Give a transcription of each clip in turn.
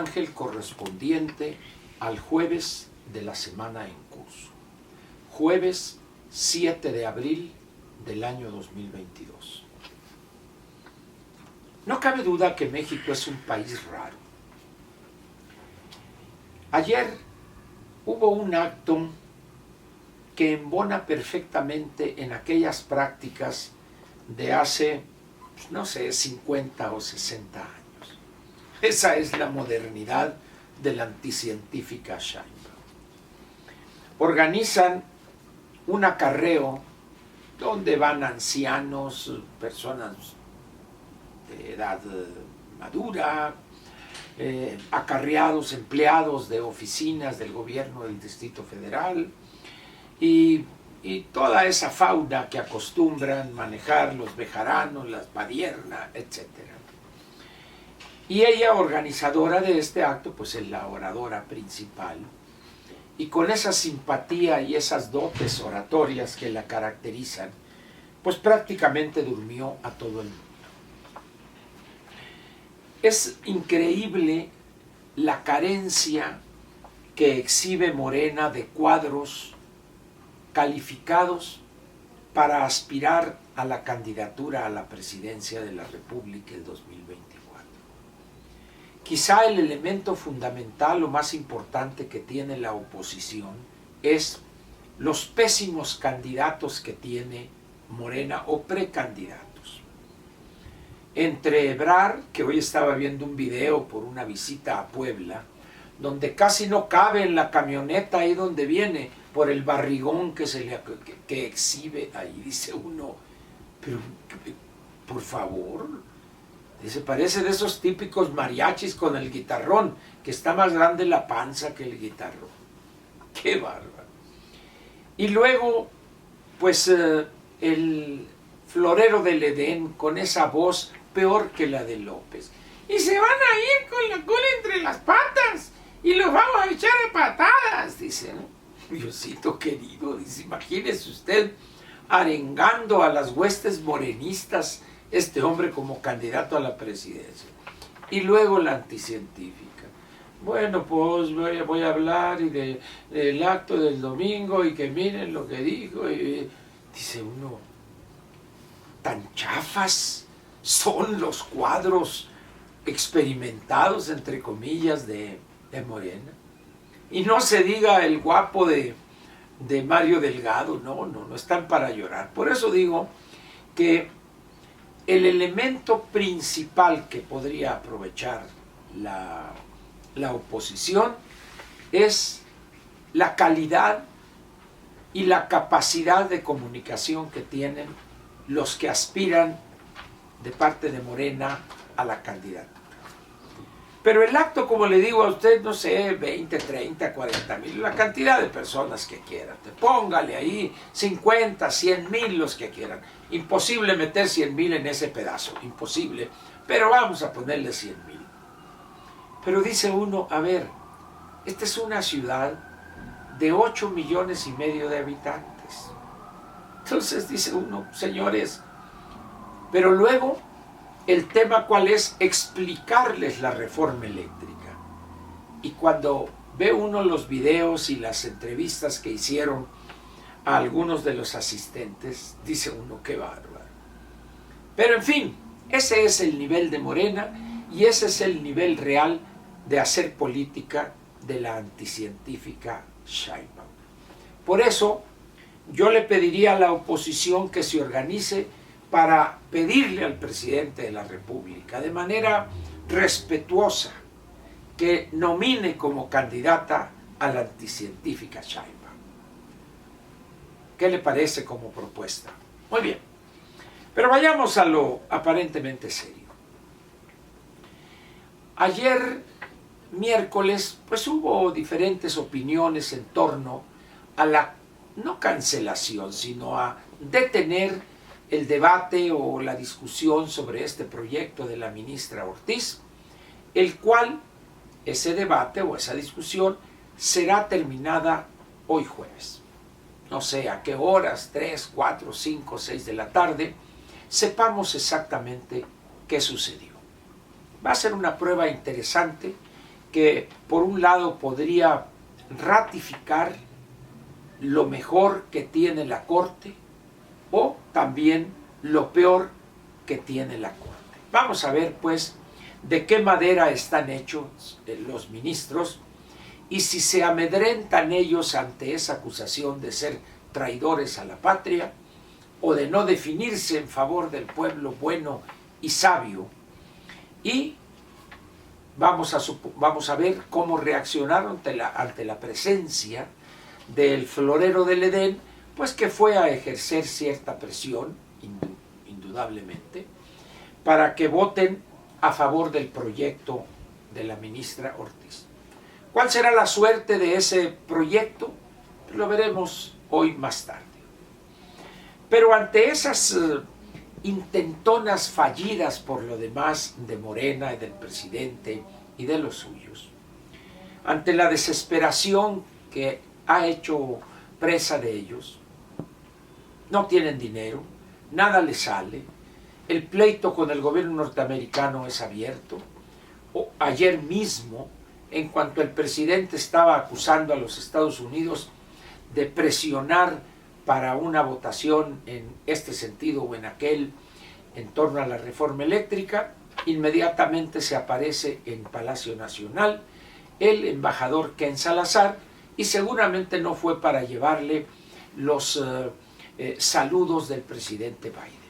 Ángel correspondiente al jueves de la semana en curso. Jueves 7 de abril del año 2022. No cabe duda que México es un país raro. Ayer hubo un acto que embona perfectamente en aquellas prácticas de hace, no sé, 50 o 60 años. Esa es la modernidad de la anticientífica Sheinbaum. Organizan un acarreo donde van ancianos, personas de edad madura, acarreados, empleados de oficinas del gobierno del Distrito Federal y toda esa fauna que acostumbran manejar los bejaranos, las padiernas, etc. Y ella, organizadora de este acto, pues es la oradora principal, y con esa simpatía y esas dotes oratorias que la caracterizan, pues prácticamente durmió a todo el mundo. Es increíble la carencia que exhibe Morena de cuadros calificados para aspirar a la candidatura a la presidencia de la República el 2024. Quizá el elemento fundamental o más importante que tiene la oposición es los pésimos candidatos que tiene Morena o precandidatos. Entre Ebrard, que hoy estaba viendo un video por una visita a Puebla, donde casi no cabe en la camioneta ahí donde viene, por el barrigón que exhibe ahí, dice uno, pero por favor, se parece de esos típicos mariachis con el guitarrón, que está más grande la panza que el guitarrón. ¡Qué bárbaro! Y luego, pues el florero del Edén, con esa voz peor que la de López. Y se van a ir con la cola entre las patas y los vamos a echar a patadas, dice, ¿no? Diosito querido, dice, imagínese usted arengando a las huestes morenistas este hombre como candidato a la presidencia. Y luego la anticientífica. Bueno, pues voy a hablar del acto del domingo y que miren lo que dijo. Y dice uno, tan chafas son los cuadros experimentados, entre comillas, de Morena. Y no se diga el guapo de Mario Delgado, no están para llorar. Por eso digo que el elemento principal que podría aprovechar la oposición es la calidad y la capacidad de comunicación que tienen los que aspiran de parte de Morena a la candidatura. Pero el acto, como le digo a usted, no sé, 20, 30, 40 mil, la cantidad de personas que quieran. Póngale ahí 50, 100 mil, los que quieran. Imposible meter 100 mil en ese pedazo, imposible. Pero vamos a ponerle 100 mil. Pero dice uno, a ver, esta es una ciudad de 8 millones y medio de habitantes. Entonces dice uno, señores, pero luego el tema cuál es, explicarles la reforma eléctrica. Y cuando ve uno los videos y las entrevistas que hicieron a algunos de los asistentes, dice uno, qué bárbaro. Pero en fin, ese es el nivel de Morena y ese es el nivel real de hacer política de la anticientífica Sheinbaum. Por eso yo le pediría a la oposición que se organice para pedirle al presidente de la República de manera respetuosa que nomine como candidata a la anticientífica Sheinbaum. ¿Qué le parece como propuesta? Muy bien, pero vayamos a lo aparentemente serio. Ayer, miércoles, pues hubo diferentes opiniones en torno a la, no cancelación, sino a detener el debate o la discusión sobre este proyecto de la ministra Ortiz, el cual, ese debate o esa discusión, será terminada hoy jueves. No sé a qué horas, 3, 4, 5, 6 de la tarde, sepamos exactamente qué sucedió. Va a ser una prueba interesante que por un lado podría ratificar lo mejor que tiene la Corte o también lo peor que tiene la Corte. Vamos a ver pues de qué madera están hechos los ministros y si se amedrentan ellos ante esa acusación de ser traidores a la patria o de no definirse en favor del pueblo bueno y sabio. Y vamos a ver cómo reaccionaron ante la presencia del florero del Edén, pues que fue a ejercer cierta presión, indudablemente, para que voten a favor del proyecto de la ministra Ortiz. ¿Cuál será la suerte de ese proyecto? Lo veremos hoy más tarde. Pero ante esas intentonas fallidas por lo demás de Morena y del presidente y de los suyos, ante la desesperación que ha hecho presa de ellos, no tienen dinero, nada les sale, el pleito con el gobierno norteamericano es abierto. Ayer mismo, en cuanto el presidente estaba acusando a los Estados Unidos de presionar para una votación en este sentido o en aquel en torno a la reforma eléctrica, inmediatamente se aparece en Palacio Nacional el embajador Ken Salazar, y seguramente no fue para llevarle los saludos del presidente Biden.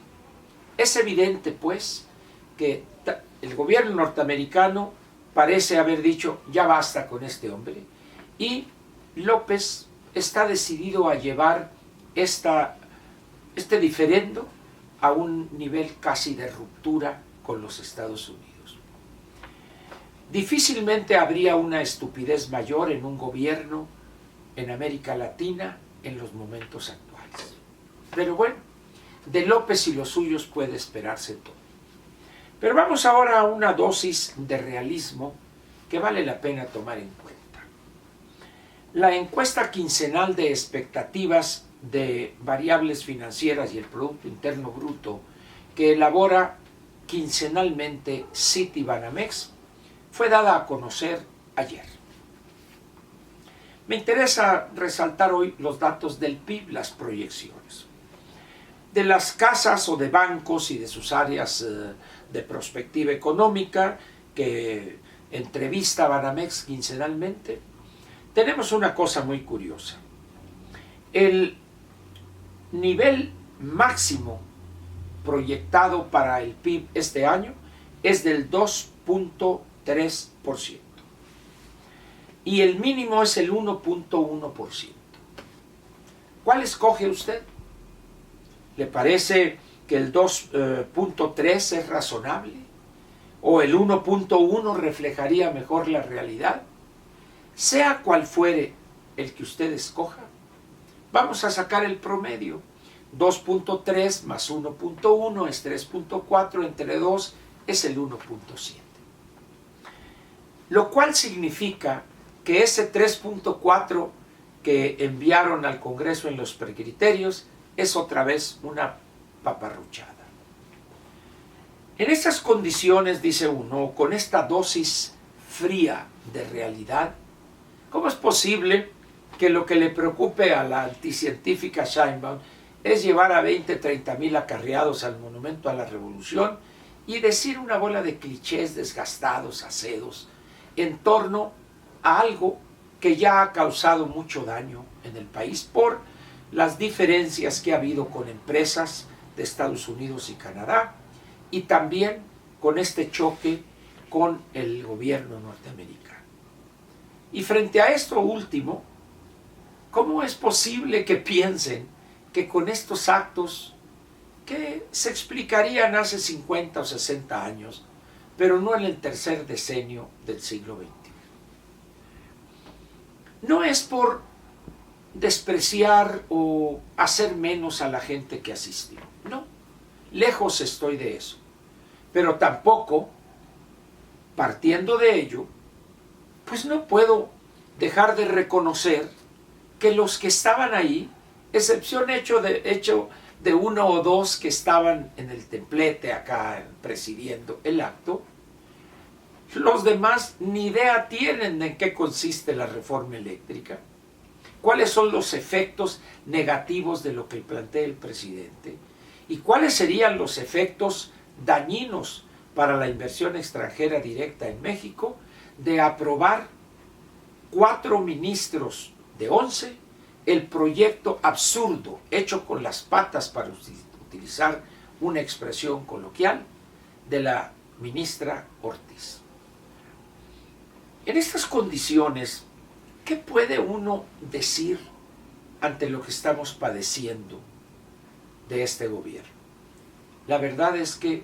Es evidente, pues, que el gobierno norteamericano parece haber dicho, ya basta con este hombre, y López está decidido a llevar este diferendo a un nivel casi de ruptura con los Estados Unidos. Difícilmente habría una estupidez mayor en un gobierno en América Latina en los momentos actuales. Pero bueno, de López y los suyos puede esperarse todo. Pero vamos ahora a una dosis de realismo que vale la pena tomar en cuenta. La encuesta quincenal de expectativas de variables financieras y el Producto Interno Bruto que elabora quincenalmente Citibanamex fue dada a conocer ayer. Me interesa resaltar hoy los datos del PIB, las proyecciones. De las casas o de bancos y de sus áreas de prospectiva económica que entrevista Banamex quincenalmente, tenemos una cosa muy curiosa. El nivel máximo proyectado para el PIB este año es del 2.3% y el mínimo es el 1.1%. ¿Cuál escoge usted? ¿Le parece que el 2.3 es razonable? ¿O el 1.1 reflejaría mejor la realidad? Sea cual fuere el que usted escoja, vamos a sacar el promedio. 2.3 más 1.1 es 3.4, entre 2 es el 1.7. Lo cual significa que ese 3.4 que enviaron al Congreso en los precriterios es otra vez una paparruchada. En esas condiciones, dice uno, con esta dosis fría de realidad, ¿cómo es posible que lo que le preocupe a la anticientífica Sheinbaum es llevar a 20, 30 mil acarreados al Monumento a la Revolución y decir una bola de clichés desgastados, acedos, en torno a algo que ya ha causado mucho daño en el país por las diferencias que ha habido con empresas de Estados Unidos y Canadá y también con este choque con el gobierno norteamericano? Y frente a esto último, ¿cómo es posible que piensen que con estos actos que se explicarían hace 50 o 60 años, pero no en el tercer decenio del siglo XXI? No es por despreciar o hacer menos a la gente que asistió, no, lejos estoy de eso, pero tampoco, partiendo de ello, pues no puedo dejar de reconocer que los que estaban ahí, excepción hecho de uno o dos que estaban en el templete acá presidiendo el acto, Los demás ni idea tienen de en qué consiste la reforma eléctrica, cuáles son los efectos negativos de lo que plantea el presidente y cuáles serían los efectos dañinos para la inversión extranjera directa en México de aprobar 4 ministros de 11 el proyecto absurdo, hecho con las patas para utilizar una expresión coloquial, de la ministra Ortiz. En estas condiciones, ¿qué puede uno decir ante lo que estamos padeciendo de este gobierno? La verdad es que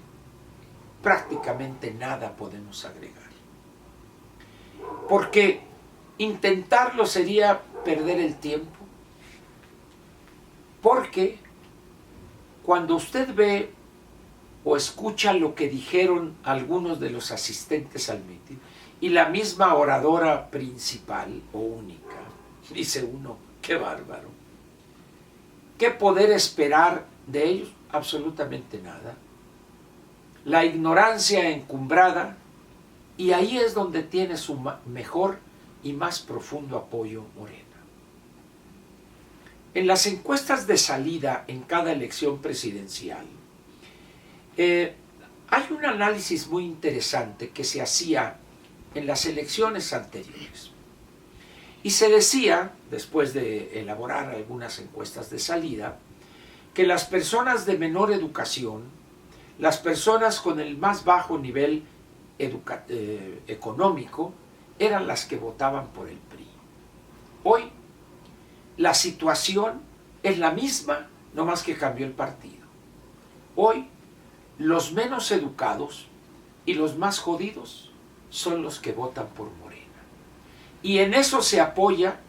prácticamente nada podemos agregar. Porque intentarlo sería perder el tiempo. Porque cuando usted ve o escucha lo que dijeron algunos de los asistentes al mitin y la misma oradora principal o única, dice uno, qué bárbaro. ¿Qué poder esperar de ellos? Absolutamente nada. La ignorancia encumbrada, y ahí es donde tiene su mejor y más profundo apoyo Morena. En las encuestas de salida en cada elección presidencial, hay un análisis muy interesante que se hacía en las elecciones anteriores. Y se decía, después de elaborar algunas encuestas de salida, que las personas de menor educación, las personas con el más bajo nivel económico, eran las que votaban por el PRI. Hoy, la situación es la misma, no más que cambió el partido. Hoy, los menos educados y los más jodidos son los que votan por Morena. Y en eso se apoya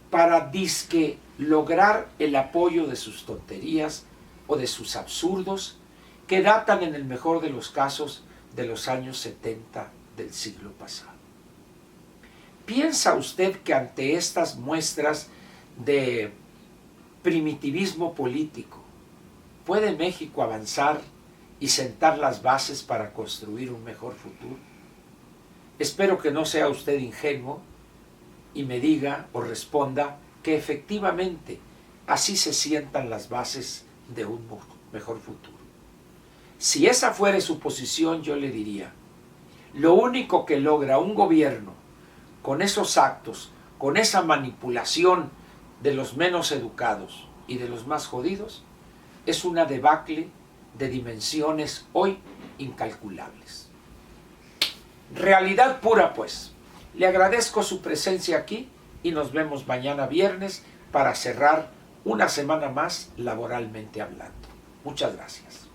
para disque lograr el apoyo de sus tonterías o de sus absurdos que datan en el mejor de los casos de los años 70 del siglo pasado. ¿Piensa usted que ante estas muestras de primitivismo político puede México avanzar y sentar las bases para construir un mejor futuro? Espero que no sea usted ingenuo y me diga o responda que efectivamente así se sientan las bases de un mejor futuro. Si esa fuera su posición, yo le diría, lo único que logra un gobierno con esos actos, con esa manipulación de los menos educados y de los más jodidos, es una debacle de dimensiones hoy incalculables. Realidad pura, pues. Le agradezco su presencia aquí y nos vemos mañana viernes para cerrar una semana más laboralmente hablando. Muchas gracias.